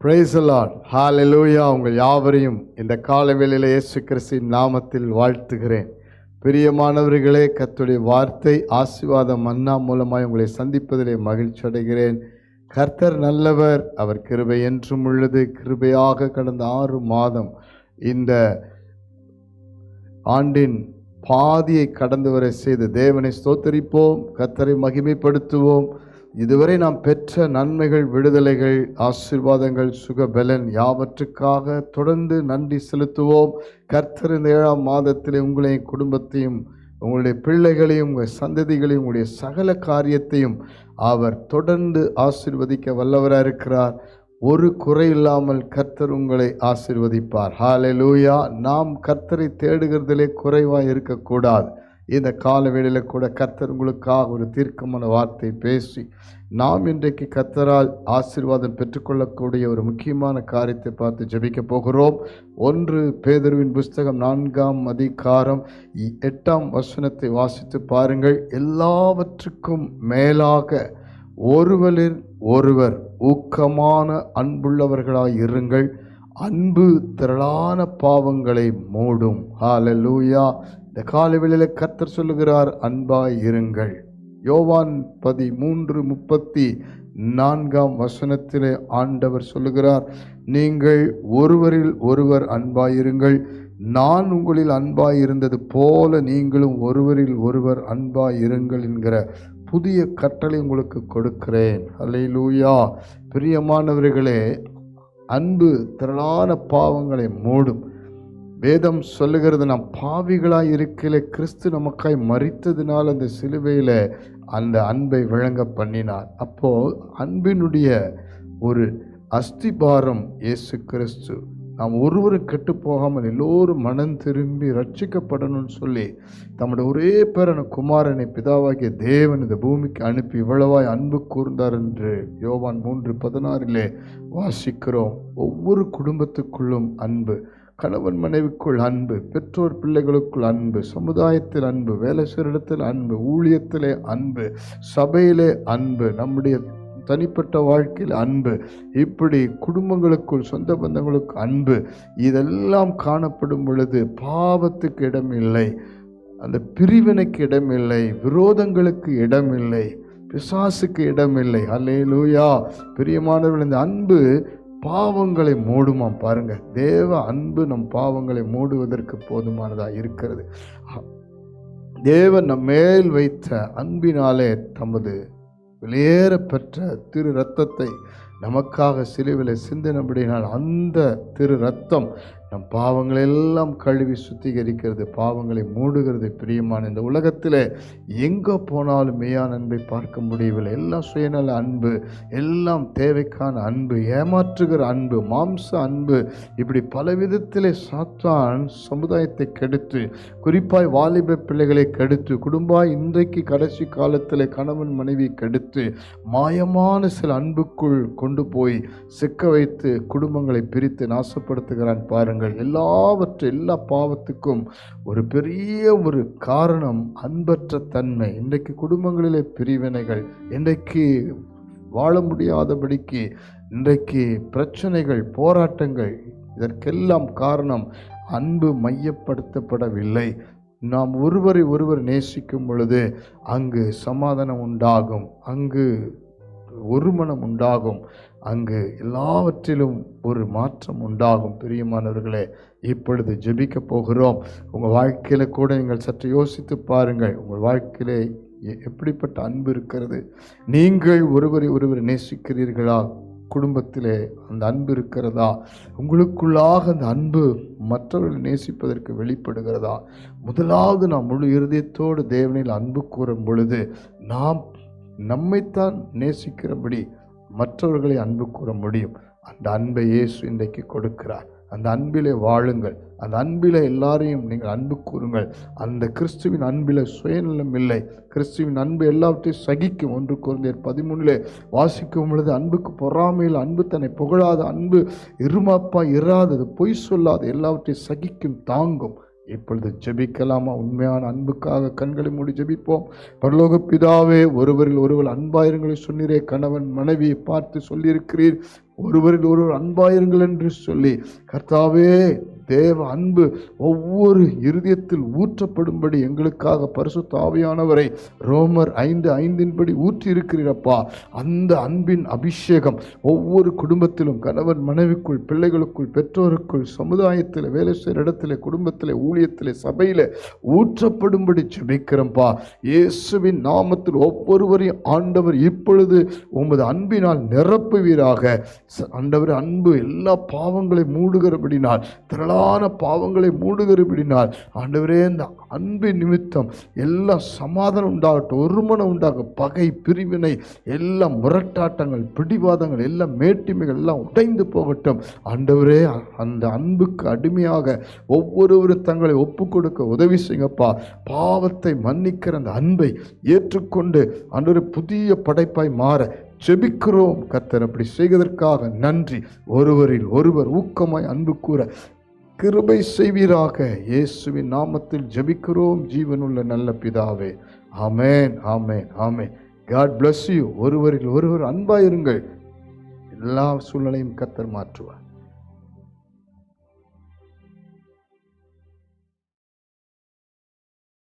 Praise the Lord, ஹalleluya. உங்கள் யாவரையும் இந்த காலவேளையிலே இயேசு கிறிஸ்துவின் நாமத்தில் வாழ்த்துகிறேன். பிரியமானவர்களே, கர்த்தருடைய வார்த்தை ஆசீர்வாத மன்னா மூலமாய் உங்களை சந்திப்பதிலே மகிழ்ச்சி அடைகிறேன். கர்த்தர் நல்லவர், அவர் கிருபை என்றும் உள்ளது. கிருபையாக கடந்த 6 மாதம் இந்த ஆண்டின் பாதியை கடந்து வர செய்த தேவனை ஸ்தோத்தரிப்போம், கர்த்தரை மகிமைப்படுத்துவோம். இதுவரை நாம் பெற்ற நன்மைகள், விடுதலைகள், ஆசீர்வாதங்கள், சுகபலன் யாவற்றுக்காக தொடர்ந்து நன்றி செலுத்துவோம். கர்த்தர் இந்த 7ஆம் மாதத்திலே உங்களையும் குடும்பத்தையும், உங்களுடைய பிள்ளைகளையும், உங்கள் சந்ததிகளையும், உங்களுடைய சகல காரியத்தையும் அவர் தொடர்ந்து ஆசீர்வதிக்க வல்லவராக இருக்கிறார். ஒரு குறை இல்லாமல் கர்த்தர் உங்களை ஆசீர்வதிப்பார். ஹalleluya. நாம் கர்த்தரை தேடுகிறதிலே குறைவாக இருக்கக்கூடாது. இந்த காலவேளையில் கூட கர்த்தர் உங்களுக்காக ஒரு தீர்க்கமான வார்த்தை பேசி நாம் இன்றைக்கு கர்த்தரால் ஆசீர்வாதம் பெற்றுக்கொள்ளக்கூடிய ஒரு முக்கியமான காரியத்தை பார்த்து ஜெபிக்க போகிறோம். 1 பேதுருவின் புஸ்தகம் 4ஆம் அதிகாரம் 8ஆம் வசனத்தை வாசித்து பாருங்கள். எல்லாவற்றுக்கும் மேலாக ஒருவரில் ஒருவர் ஊக்கமான அன்புள்ளவர்களாய் இருங்கள். அன்பு திரளான பாவங்களை மூடும். ஹalleluya. இந்த காலவேளையில் கர்த்தர் சொல்லுகிறார், அன்பாய் இருங்கள். யோவான் 13:34 வசனத்திலே ஆண்டவர் சொல்லுகிறார், நீங்கள் ஒருவரில் ஒருவர் அன்பாயிருங்கள். நான் உங்களில் அன்பாயிருந்தது போல நீங்களும் ஒருவரில் ஒருவர் அன்பாயிருங்கள் என்கிற புதிய கட்டளை உங்களுக்கு கொடுக்கிறேன். ஹல்லேலூயா. பிரியமானவர்களே, அன்பு திரளான பாவங்களை மூடும். வேதம் சொல்லுகிறது, நாம் பாவிகளாய் இருக்கல கிறிஸ்து நமக்காய் மரித்ததினால் அந்த சிலுவையில் அந்த அன்பை விளங்க பண்ணினார். அப்போ அன்பினுடைய ஒரு அஸ்திபாரம் இயேசு கிறிஸ்து. நாம் ஒருவரும் கெட்டு போகாமல் எல்லோரும் மனம் திரும்பி ரட்சிக்கப்படணும்னு சொல்லி தம்முடைய ஒரே பேரான குமாரனை பிதாவாகிய தேவன் இந்த பூமிக்கு அனுப்பி இவ்வளவாய் அன்பு கூர்ந்தார் என்று யோவான் 3:16 வாசிக்கிறோம். ஒவ்வொரு குடும்பத்துக்குள்ளும் அன்பு, கணவன் மனைவிக்குள் அன்பு, பெற்றோர் பிள்ளைகளுக்குள் அன்பு, சமுதாயத்தில் அன்பு, வேலை செய்யறத்தில் அன்பு, ஊழியத்திலே அன்பு, சபையிலே அன்பு, நம்முடைய தனிப்பட்ட வாழ்க்கையில் அன்பு, இப்படி குடும்பங்களுக்குள், சொந்த பந்தங்களுக்கு அன்பு, இதெல்லாம் காணப்படும் பொழுது பாவத்துக்கு இடமில்லை, அந்த பிரிவினைக்கு இடமில்லை, விரோதங்களுக்கு இடமில்லை, பிசாசுக்கு இடமில்லை. ஹல்லேலூயா. பிரியமானவர்கள், இந்த அன்பு பாவங்களை மூடுமாம். பாருங்க, தேவ அன்பு நம் பாவங்களை மூடுவதற்கு போதுமானதாக இருக்கிறது. தேவன் நம் மேல் வைத்த அன்பினாலே தமது வெளியேற பெற்ற திரு ரத்தத்தை நமக்காக சிலுவையில் சிந்தினபடினால் அந்த திரு ரத்தம் நம் பாவங்களை எல்லாம் கழுவி சுத்திகரிக்கிறது, பாவங்களை மூடுகிறது. பிரியமான இந்த உலகத்தில் எங்கே போனாலும் மெய்யான அன்பை பார்க்க முடியவில்லை. எல்லாம் சுயநல அன்பு, எல்லாம் தேவைக்கான அன்பு, ஏமாற்றுகிற அன்பு, மாம்ச அன்பு, இப்படி பல விதத்திலே சாத்தான் சமுதாயத்தை கெடுத்து, குறிப்பாய் வாலிப பிள்ளைகளை கெடுத்து, குடும்பம் இன்றைக்கு கடைசி காலத்தில் கணவன் மனைவி கெடுத்து, மாயமான சில அன்புக்குள் கொண்டு போய் சிக்க வைத்து குடும்பங்களை பிரித்து நாசப்படுத்துகிறான். பாருங்கள், எல்லா பாவத்துக்கும் ஒரு பெரிய ஒரு காரணம் அன்பற்ற தன்மை. இன்றைக்கு குடும்பங்களிலே பிரிவினைகள், இன்றைக்கு வாழ முடியாதபடிக்கு இன்றைக்கு பிரச்சனைகள், போராட்டங்கள், இதற்கெல்லாம் காரணம் அன்பு மையப்படுத்தப்படவில்லை. நாம் ஒருவரை ஒருவர் நேசிக்கும் பொழுது அங்கு சமாதானம் உண்டாகும், அங்கு ஒரு மனம் உண்டாகும், அங்கு எல்லாவற்றிலும் ஒரு மாற்றம் உண்டாகும். பிரியமானவர்களே, இப்பொழுது ஜெபிக்க போகிறோம். உங்கள் வாழ்க்கையில் கூட நீங்கள் சற்று யோசித்து பாருங்கள். உங்கள் வாழ்க்கையிலே எப்படிப்பட்ட அன்பு இருக்கிறது? நீங்கள் ஒருவரை ஒருவர் நேசிக்கிறீர்களா? குடும்பத்திலே அந்த அன்பு இருக்கிறதா? உங்களுக்குள்ளாக அந்த அன்பு மற்றவர்களை நேசிப்பதற்கு வெளிப்படுகிறதா? முதலாவது நாம் முழு இருதயத்தோடு தேவனில் அன்பு கூறும் பொழுது நாம் நம்மைத்தான் நேசிக்கிறபடி மற்றவர்களை அன்பு கூற முடியும். அந்த அன்பை இயேசு இன்றைக்கு கொடுக்கிறார். அந்த அன்பிலே வாழுங்கள், அந்த அன்பில் எல்லாரையும் நீங்கள் அன்பு கூறுங்கள். அந்த கிறிஸ்துவின் அன்பில் சுயநலம் இல்லை. கிறிஸ்துவின் அன்பு எல்லாவற்றையும் சகிக்கும். 1 கொரிந்தியர் 13 வாசிக்கும் பொழுது, அன்புக்கு பொறாமையில், அன்பு தன்னை புகழாத, அன்பு இருமாப்பா இராதது, பொய் சொல்லாது, எல்லாவற்றையும் சகிக்கும், தாங்கும். இப்பொழுது ஜெபிக்கலாமா? உண்மையான அன்புக்காக கண்களை மூடி ஜெபிப்போம். பரலோக பிதாவே, ஒருவரில் ஒருவர் அன்பாயிருங்களை சொன்னீரே, கணவன் மனைவியை பார்த்து சொல்லியிருக்கிறீர். ஒருவரில் ஒருவர் அன்பாயிருங்கள் என்று சொல்லி கர்த்தாவே தேவ அன்பு ஒவ்வொரு இருதயத்தில் ஊற்றப்படும்படி எங்களுக்காக பரிசுத்த ஆவியானவரை ரோமர் 5:5 ஊற்றி இருக்கிறீரப்பா. அந்த அன்பின் அபிஷேகம் ஒவ்வொரு குடும்பத்திலும் கணவன் மனைவிக்குள், பிள்ளைகளுக்குள், பெற்றோருக்குள், சமுதாயத்தில், வேலை செய்கிற இடத்துல, குடும்பத்தில், ஊழியத்தில், சபையில் ஊற்றப்படும்படி ஜெபிக்கிறோம்ப்பா. இயேசுவின் நாமத்தில் ஒவ்வொருவரையும் ஆண்டவர் இப்பொழுது உமது அன்பினால் நிரப்புவீராக. ஆண்டவர் அன்பு எல்லா பாவங்களை மூடுகிறபடினால், திரளான பாவங்களை மூடுகிறபடினால் ஆண்டவரே இந்த அன்பின் நிமித்தம் எல்லா சமாதானம் உண்டாகட்டும், ஒருமனம் உண்டாக, பகை பிரிவினை எல்லாம் முரட்டாட்டங்கள், பிடிவாதங்கள் எல்லாம் மேட்டிமைகள் எல்லாம் உடைந்து போகட்டும். ஆண்டவரே அந்த அன்புக்கு அடிமையாக ஒவ்வொருவரும் தங்களை ஒப்பு கொடுக்க உதவி செய்யுங்கப்பா. பாவத்தை மன்னிக்கிற அந்த அன்பை ஏற்றுக்கொண்டு ஆண்டவரே புதிய படைப்பாய் மாற ஜெபிக்கிறோம் கர்த்தர். அப்படி செய்வதற்காக நன்றி. ஒருவரில் ஒருவர் ஊக்கமாய் அன்பு கூற கிருபை செய்வீராக. இயேசுவின் நாமத்தில் ஜெபிக்கிறோம் ஜீவனுள்ள நல்ல பிதாவே. ஆமென், ஆமென், ஆமென். God bless you. ஒருவரில் ஒருவர் அன்பாயிருங்கள். எல்லா சூழ்நிலையும் கர்த்தர் மாற்றுவார்.